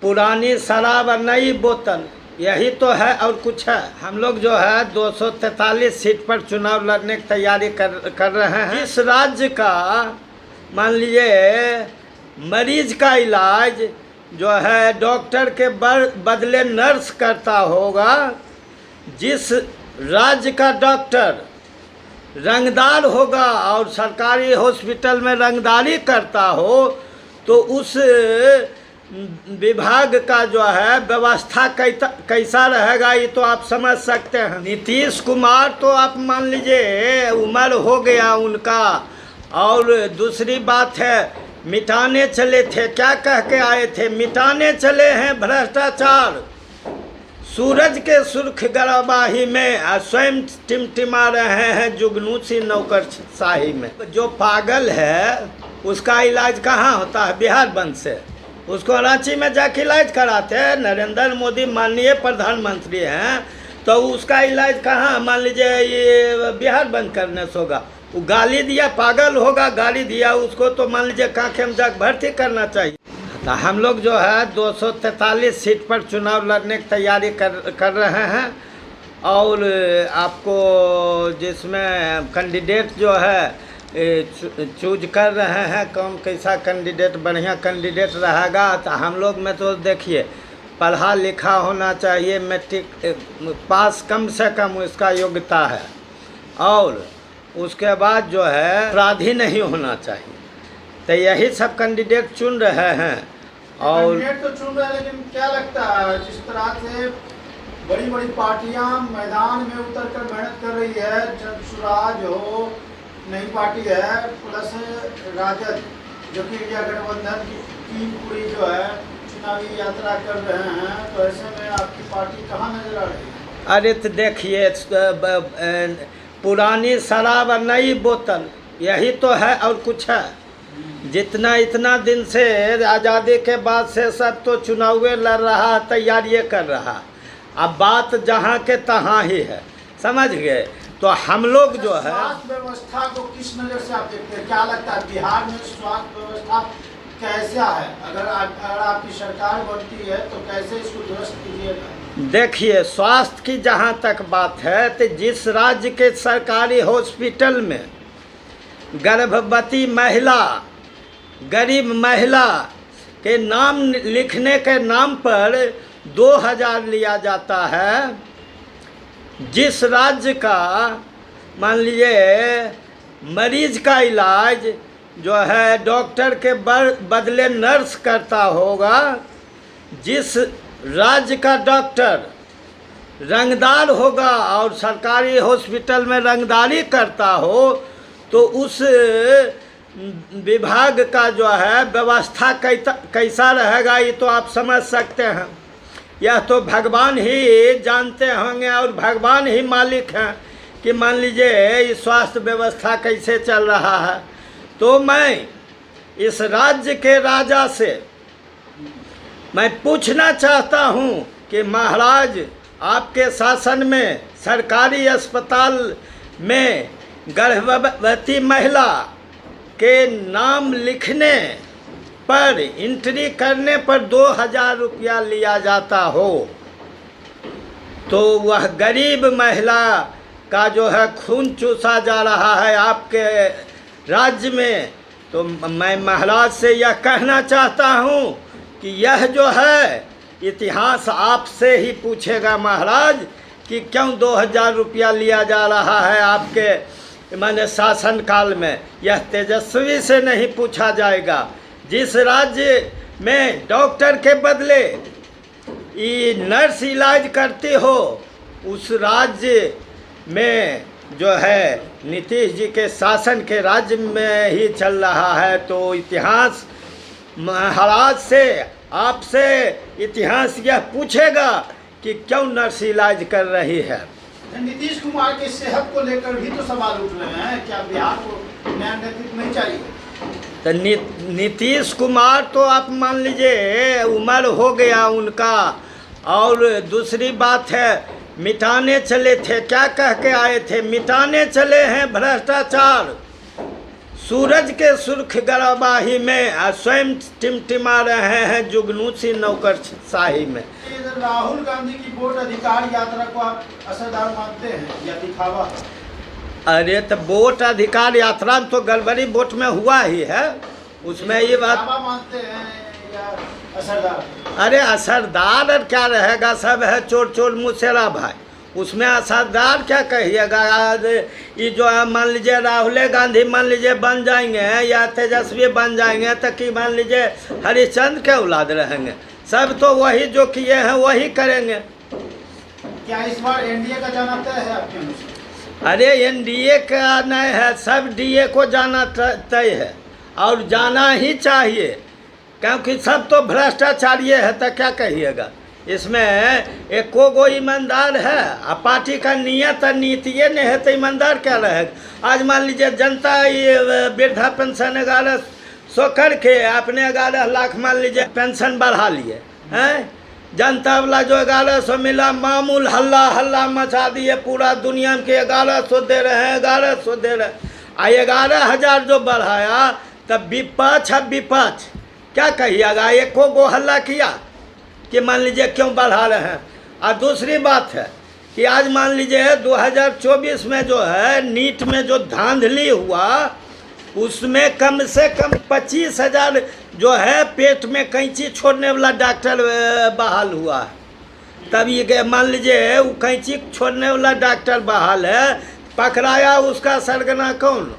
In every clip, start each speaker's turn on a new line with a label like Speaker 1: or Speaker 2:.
Speaker 1: पुरानी शराब और नई बोतल, यही तो है और कुछ है। हम लोग जो है 243 सीट पर चुनाव लड़ने की तैयारी कर रहे हैं। इस राज्य का मान लीजिए मरीज का इलाज जो है डॉक्टर के बदले नर्स करता होगा, जिस राज्य का डॉक्टर रंगदार होगा और सरकारी हॉस्पिटल में रंगदारी करता हो, तो उस विभाग का जो है व्यवस्था कैसा रहेगा ये तो आप समझ सकते हैं। नीतीश कुमार तो आप मान लीजिए उम्र हो गया उनका, और दूसरी बात है मिटाने चले थे, क्या कह के आए थे, मिटाने चले हैं भ्रष्टाचार सूरज के सुर्ख गरबाही में, स्वयं टिमटिमा रहे हैं जुगनूसी नौकरशाही में। जो पागल है उसका इलाज कहाँ होता है? बिहार बंद से उसको रांची में जाके इलाज कराते हैं। नरेंद्र मोदी माननीय प्रधानमंत्री हैं, तो उसका इलाज कहाँ मान लीजिए ये बिहार बंद करने से होगा? वो गाली दिया, पागल होगा, गाली दिया उसको तो मान लीजिए कांखे में जाकर भर्ती करना चाहिए। तो हम लोग जो है 243 सीट पर चुनाव लड़ने की तैयारी कर रहे हैं, और आपको जिसमें कैंडिडेट जो है चूज कर रहे हैं, कौन कैसा कैंडिडेट बढ़िया कैंडिडेट रहेगा। तो हम लोग में तो देखिए पढ़ा लिखा होना चाहिए, मैट्रिक पास कम से कम उसका योग्यता है, और उसके बाद जो है अपराधी नहीं होना चाहिए। तो यही सब कैंडिडेट चुन रहे हैं। और
Speaker 2: कैंडिडेट तो चुन रहे हैं, लेकिन क्या लगता है जिस तरह से बड़ी बड़ी पार्टियां मैदान में उतर कर मेहनत कर रही है, जब स्वराज हो नई पार्टी है, प्लस राजद जो कि इंडिया गठबंधन की पूरी जो है चुनावी यात्रा कर रहे हैं, तो ऐसे में आपकी पार्टी कहाँ नजर आ रही है?
Speaker 1: अरे तो देखिए पुरानी शराब और नई बोतल, यही तो है और कुछ है। जितना इतना दिन से आज़ादी के बाद से सब तो चुनावे लड़ रहा है, तैयारी कर रहा। अब बात जहाँ के तहाँ ही है, समझ गए? तो हम लोग जो है
Speaker 2: स्वास्थ्य व्यवस्था को किस नज़र से आप देखते हैं? क्या लगता है बिहार में स्वास्थ्य व्यवस्था कैसा है? अगर आपकी सरकार बनती है तो कैसे इसको दुरुस्त कीजिएगा?
Speaker 1: देखिए स्वास्थ्य की जहाँ तक बात है, तो जिस राज्य के सरकारी हॉस्पिटल में गर्भवती महिला, गरीब महिला के नाम लिखने के नाम पर 2000 लिया जाता है, जिस राज्य का मान लीजिए मरीज का इलाज जो है डॉक्टर के बदले नर्स करता होगा, जिस राज्य का डॉक्टर रंगदार होगा और सरकारी हॉस्पिटल में रंगदारी करता हो, तो उस विभाग का जो है व्यवस्था कैसा रहेगा ये तो आप समझ सकते हैं। यह तो भगवान ही जानते होंगे और भगवान ही मालिक हैं कि मान लीजिए इस स्वास्थ्य व्यवस्था कैसे चल रहा है। तो मैं इस राज्य के राजा से मैं पूछना चाहता हूं कि महाराज आपके शासन में सरकारी अस्पताल में गर्भवती महिला के नाम लिखने पर, एंट्री करने पर 2000 रुपया लिया जाता हो, तो वह गरीब महिला का जो है खून चूसा जा रहा है आपके राज्य में। तो मैं महाराज से यह कहना चाहता हूँ कि यह जो है इतिहास आपसे ही पूछेगा महाराज कि क्यों 2000 रुपया लिया जा रहा है आपके माने शासन काल में। यह तेजस्वी से नहीं पूछा जाएगा। जिस राज्य में डॉक्टर के बदले ये नर्स इलाज करती हो, उस राज्य में जो है नीतीश जी के शासन के राज्य में ही चल रहा है। तो इतिहास महाराज से आपसे इतिहास यह पूछेगा कि क्यों नर्स इलाज कर रही है।
Speaker 2: नीतीश कुमार के सेहत को लेकर भी तो सवाल उठ रहे हैं, क्या बिहार को नया नेतृत्व नहीं चाहिए?
Speaker 1: तो नीतीश कुमार तो आप मान लीजिए उम्र हो गया उनका, और दूसरी बात है मिटाने चले थे, क्या कह के आए थे, मिटाने चले हैं भ्रष्टाचार सूरज के सुर्ख गरबाही में स्वयं टिमटिमा रहे हैं जुगनू सी नौकर शाही में।
Speaker 2: राहुल गांधी की वोट अधिकार यात्रा को आप असरदार मानते हैं या दिखावा?
Speaker 1: अरे तो वोट अधिकार यात्रा में तो गड़बड़ी वोट में हुआ ही है, उसमें ये बात
Speaker 2: मानते हैं या असरदार?
Speaker 1: अरे असरदार और क्या रहेगा, सब है चोर चोर मुसेरा भाई, उसमें असरदार क्या कहिएगा। ये जो है मान लीजिए राहुल गांधी मान लीजिए बन जाएंगे या तेजस्वी बन जाएंगे तो कि मान लीजिए हरिश्चंद्र के औलाद रहेंगे, सब तो वही जो किए हैं वही करेंगे।
Speaker 2: क्या इस बार एनडीए का जाना तय है आपके अनुसार?
Speaker 1: अरे एनडीए का नहीं है, सब डीए को जाना तय है और जाना ही चाहिए, क्योंकि सब तो भ्रष्टाचारी है। तो क्या कहिएगा, इसमें एको गो ईमानदार है। अब पार्टी का नियत और नीतिये नहीं है तो ईमानदार क्या रहेगा। आज मान लीजिए जनता ये वृद्धा पेंशन 1100 करके आपने 11 लाख मान लीजिए पेंशन बढ़ा लिए हैं। जनता वाला जो 1100 मिला मामूल हल्ला हल्ला मचा दिए पूरा दुनिया के 1100 दे रहे हैं 1100 दे रहे हैं। 11,000 जो बढ़ाया तब विपक्ष क्या कहिएगा, एको गो हल्ला किया कि मान लीजिए क्यों बढ़ा रहे हैं। और दूसरी बात है कि आज मान लीजिए 2024 में जो है नीट में जो धांधली हुआ उसमें कम से कम 25,000 जो है पेट में कैंची छोड़ने वाला डॉक्टर बहाल हुआ है। तब ये मान लीजिए वो कैंची छोड़ने वाला डॉक्टर बहाल है, पकड़ाया उसका सरगना कौन,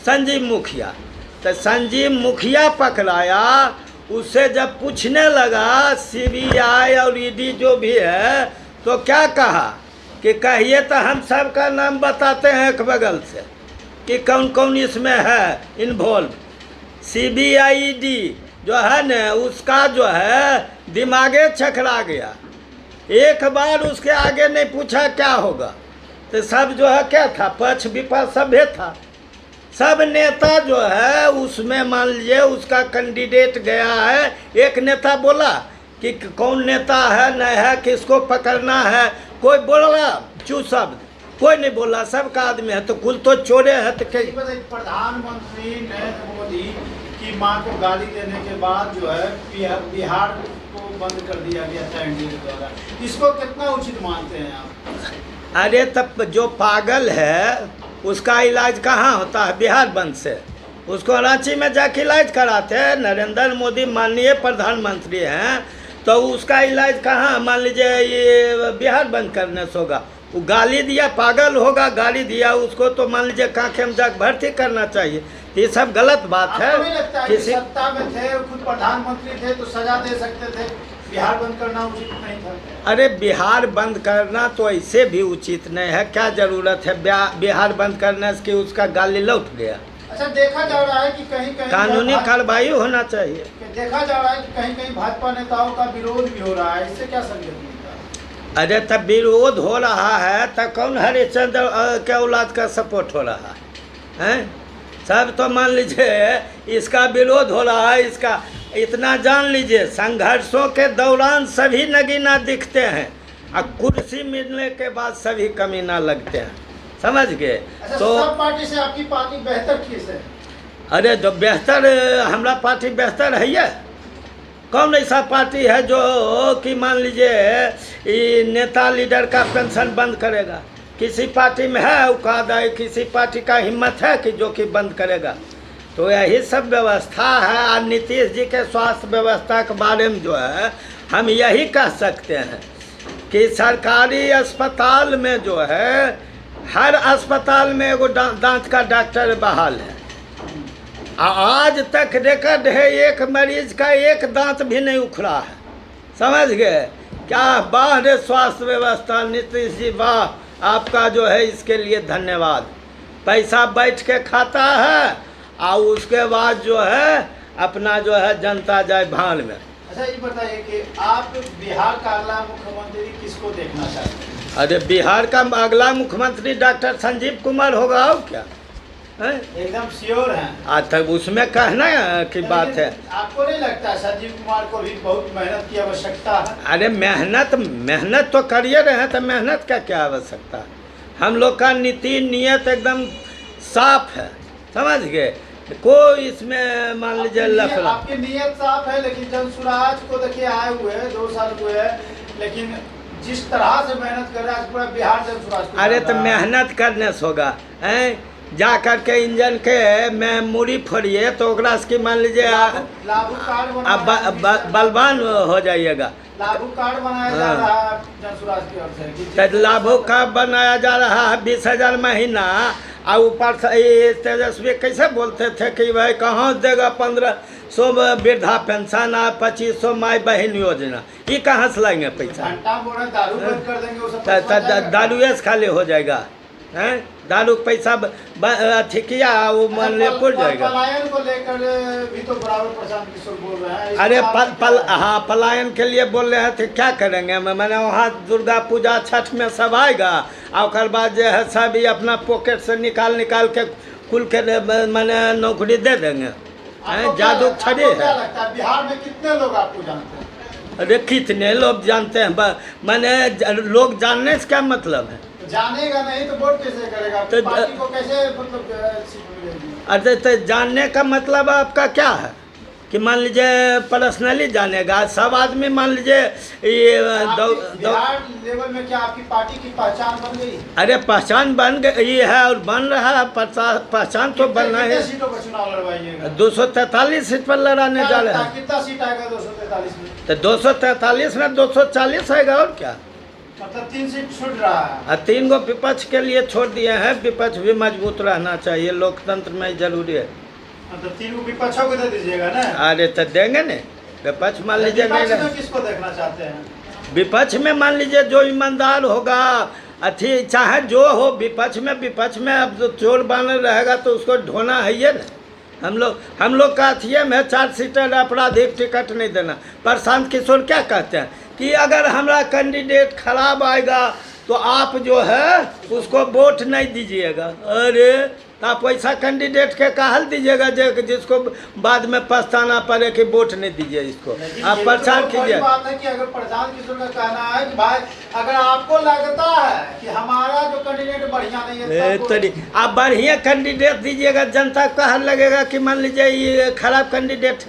Speaker 1: संजीव मुखिया। तो संजीव मुखिया पकड़ाया, उससे जब पूछने लगा सीबीआई और ईडी जो भी है तो क्या कहा कि कहिए तो हम सब का नाम बताते हैं एक बगल से कि कौन कौन इसमें है इन्वॉल्व। सीबीआई ईडी जो है न उसका जो है दिमागे चकरा गया, एक बार उसके आगे नहीं पूछा क्या होगा। तो सब जो है क्या था, पक्ष विपक्ष सभ्य था, सब नेता जो है उसमें मान लीजिए उसका कैंडिडेट गया है। एक नेता बोला कि कौन नेता है नहीं है, किसको पकड़ना है, कोई बोला चू शब्द, कोई नहीं बोला, सबका आदमी है तो कुल तो चोरे है। तो
Speaker 2: प्रधानमंत्री नरेंद्र मोदी की मां को गाली देने के बाद जो है बिहार को बंद कर दिया गया था एनडीए के द्वारा, इसको कितना उचित मानते हैं आप?
Speaker 1: अरे तब जो पागल है उसका इलाज कहाँ होता है, बिहार बंद से उसको रांची में जाके इलाज कराते हैं। नरेंद्र मोदी माननीय प्रधानमंत्री हैं तो उसका इलाज कहाँ, मान लीजिए ये बिहार बंद करने से होगा। वो गाली दिया, पागल होगा, गाली दिया उसको तो मान लीजिए कांखे में जाकर भर्ती करना चाहिए। ये सब गलत बात है।
Speaker 2: नहीं लगता है किसी सत्ता में थे, खुद प्रधानमंत्री थे तो सजा दे सकते थे, बिहार बंद करना उचित नहीं था?
Speaker 1: अरे बिहार बंद करना तो ऐसे भी उचित नहीं है, क्या जरूरत है बिहार बंद करने से कि उसका गाली लौट गया।
Speaker 2: अच्छा, देखा जा रहा है कि कहीं कहीं
Speaker 1: कानूनी कार्रवाई होना चाहिए।
Speaker 2: देखा जा रहा है कि कहीं कहीं भाजपा नेताओं का विरोध भी हो रहा है, इससे क्या संकेत मिलता है?
Speaker 1: अरे तब विरोध हो रहा है तो कौन हरिश्चंद्र के औलाद का सपोर्ट हो रहा है? सब तो मान लीजिए इसका विरोध हो रहा है, इसका इतना जान लीजिए संघर्षों के दौरान सभी नगीना दिखते हैं और कुर्सी मिलने के बाद सभी कमीना लगते हैं, समझ गए?
Speaker 2: अच्छा,
Speaker 1: तो
Speaker 2: सब पार्टी से आपकी पार्टी बेहतर किस है?
Speaker 1: अरे तो बेहतर हमारा पार्टी बेहतर है ये। कौन ऐसा पार्टी है जो कि मान लीजिए ये नेता लीडर का पेंशन बंद करेगा? किसी पार्टी में है औकात है, किसी पार्टी का हिम्मत है कि जो कि बंद करेगा? तो यही सब व्यवस्था है। और नीतीश जी के स्वास्थ्य व्यवस्था के बारे में जो है हम यही कह सकते हैं कि सरकारी अस्पताल में जो है हर अस्पताल में एगो दांत का डॉक्टर बहाल है। आज तक रिकॉर्ड है एक मरीज का एक दांत भी नहीं उखड़ा है, समझ गए? क्या वाह रे स्वास्थ्य व्यवस्था, नीतीश जी वाह, आपका जो है इसके लिए धन्यवाद। पैसा बैठ के खाता है और उसके बाद जो है अपना जो है जनता जाए भान में।
Speaker 2: अच्छा, ये बताइए कि आप बिहार का अगला मुख्यमंत्री किसको देखना चाहते हैं?
Speaker 1: अरे बिहार का अगला मुख्यमंत्री डॉक्टर संजीव कुमार होगा और क्या है?
Speaker 2: एकदम श्योर हैं?
Speaker 1: तब उसमें कहना की बात है।
Speaker 2: आपको नहीं लगता संजीव कुमार को भी बहुत मेहनत की आवश्यकता है?
Speaker 1: अरे मेहनत तो करिए रहे हैं, तो मेहनत का क्या आवश्यकता है? हम लोग का नीति नियत एकदम साफ है, समझ गए? कोई इसमें मान लीजिए लफड़ा।
Speaker 2: आपकी नीयत साफ है, लेकिन जनसुराज को देखिए आए हुए हैं 2 साल हुए हैं, लेकिन जिस तरह से मेहनत कर रहा है पूरा बिहार जनसुराज को
Speaker 1: अरे
Speaker 2: जान
Speaker 1: तो
Speaker 2: रहा है।
Speaker 1: मेहनत करने से होगा हैं, जा कर के इंजन के में मूड़ी फोड़िए तो ओकरा से की मान लीजिए
Speaker 2: लागू कार्ड बनाया
Speaker 1: बलवान हो जाइएगा।
Speaker 2: लागू कार्ड बनाया जा रहा है जनसुराज की ओर से कि
Speaker 1: तो लाभों का बनाया जा रहा है 20,000 महीना, और ऊपर से ये तेजस्वी कैसे बोलते थे कि भाई कहाँ देगा 1500 वृद्धा पेंशन और 2500 माई बहन योजना, ये कहाँ से लाएंगे पैसा?
Speaker 2: घंटा बोरा दारू बंद कर देंगे वो सब
Speaker 1: दारुए से खाली हो जाएगा हैं, दारू का पैसा अथी किया वो मान ले पुर जाएगा।
Speaker 2: पलायन को लेकर भी तो बराबर प्रशांत किशोर बोल रहे हैं।
Speaker 1: अरे हाँ पलायन के लिए बोल रहे हैं तो क्या करेंगे? मैंने वहाँ दुर्गा पूजा छठ में सब आएगा और बाद जो है सब ही अपना पॉकेट से निकाल के कुल के मैंने नौकरी दे देंगे। जादू छड़ी है।
Speaker 2: बिहार में कितने लोग आपको जानते हैं?
Speaker 1: अरे कितने लोग जानते हैं, मैंने लोग जानने से क्या मतलब है?
Speaker 2: जानेगा नहीं तो वोट कैसे करेगा?
Speaker 1: तो
Speaker 2: पार्टी को कैसे मतलब सीट मिलेगी?
Speaker 1: अरे तो जानने का मतलब आपका क्या है कि मान लीजिए पर्सनली जानेगा सब आदमी, मान लीजिए ये
Speaker 2: बिहार लेवल में क्या आपकी पार्टी की पहचान बन गई?
Speaker 1: अरे पहचान बन गई है और बन रहा है, पहचान तो बनना है।
Speaker 2: सीटों पर चुनाव लड़वाइएगा?
Speaker 1: 243 सीट पर लड़ाने जा रहे हैं।
Speaker 2: कितना सीट आएगा 243 में?
Speaker 1: तो 243 में 240 आएगा और क्या,
Speaker 2: मतलब 3 सीट छूट रहा है।
Speaker 1: 3 गो विपक्ष के लिए छोड़ दिए हैं। विपक्ष भी मजबूत रहना चाहिए, लोकतंत्र में जरूरी है।
Speaker 2: मतलब 3 विपक्षों को दे दीजिएगा ना?
Speaker 1: अरे तो देंगे न, विपक्ष मान लीजिए नहीं
Speaker 2: विपक्ष में किसको देखना चाहते हैं?
Speaker 1: विपक्ष में मान लीजिए जो ईमानदार होगा, अथी चाहे जो हो विपक्ष में अब जो चोर बन रहेगा तो उसको ढोना है ये ना। हम लोग का अथिये में 4 सीटर आपराधिक टिकट नहीं देना। प्रशांत किशोर क्या कहते हैं कि अगर हमारा कैंडिडेट खराब आएगा तो आप जो है उसको वोट नहीं दीजिएगा। अरे तो आप वैसा कैंडिडेट के कहल दीजिएगा जिसको बाद में पछताना पड़े कि वोट नहीं दीजिए इसको, आप प्रचार कीजिए।
Speaker 2: बात है कि अगर प्रशांत किशोर का कहना है कि भाई अगर आपको लगता है कि हमारा जो कैंडिडेट बढ़िया नहीं है
Speaker 1: तो आप बढ़िया कैंडिडेट दीजिएगा, जनता को कहने लगेगा कि मान लीजिए ये खराब कैंडिडेट।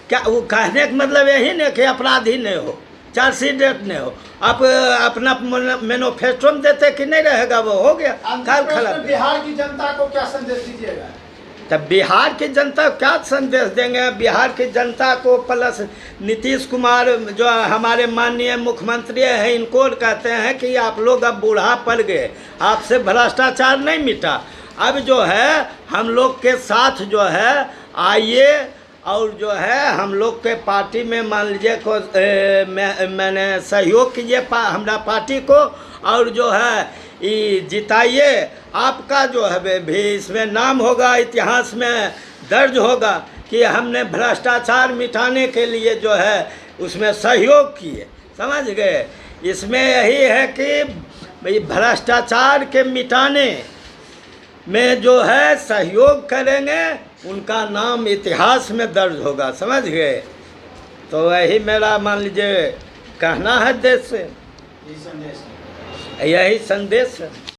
Speaker 1: क्या वो कहने का मतलब यही नहीं कि अपराधी नहीं हो, 4 सीट नहीं हो, आप अपना मैनिफेस्टो में देते कि नहीं रहेगा वो हो गया काल खराब।
Speaker 2: बिहार की जनता को क्या संदेश दीजिएगा?
Speaker 1: तब बिहार की जनता को क्या संदेश देंगे? बिहार की जनता को प्लस नीतीश कुमार जो हमारे माननीय मुख्यमंत्री हैं इनको कहते हैं कि आप लोग अब बूढ़ा पड़ गए, आपसे भ्रष्टाचार नहीं मिटा, अब जो है हम लोग के साथ जो है आइए और जो है हम लोग के पार्टी में मान लीजिए को मैंने सहयोग कीजिए हमारा पार्टी को, और जो है ये जिताइए, आपका जो है भी इसमें नाम होगा, इतिहास में दर्ज होगा कि हमने भ्रष्टाचार मिटाने के लिए जो है उसमें सहयोग किए। समझ गए? इसमें यही है कि भ्रष्टाचार के मिटाने में जो है सहयोग करेंगे उनका नाम इतिहास में दर्ज होगा। समझ गए? तो वही मेरा मान लीजिए कहना है देश से, यही संदेश है।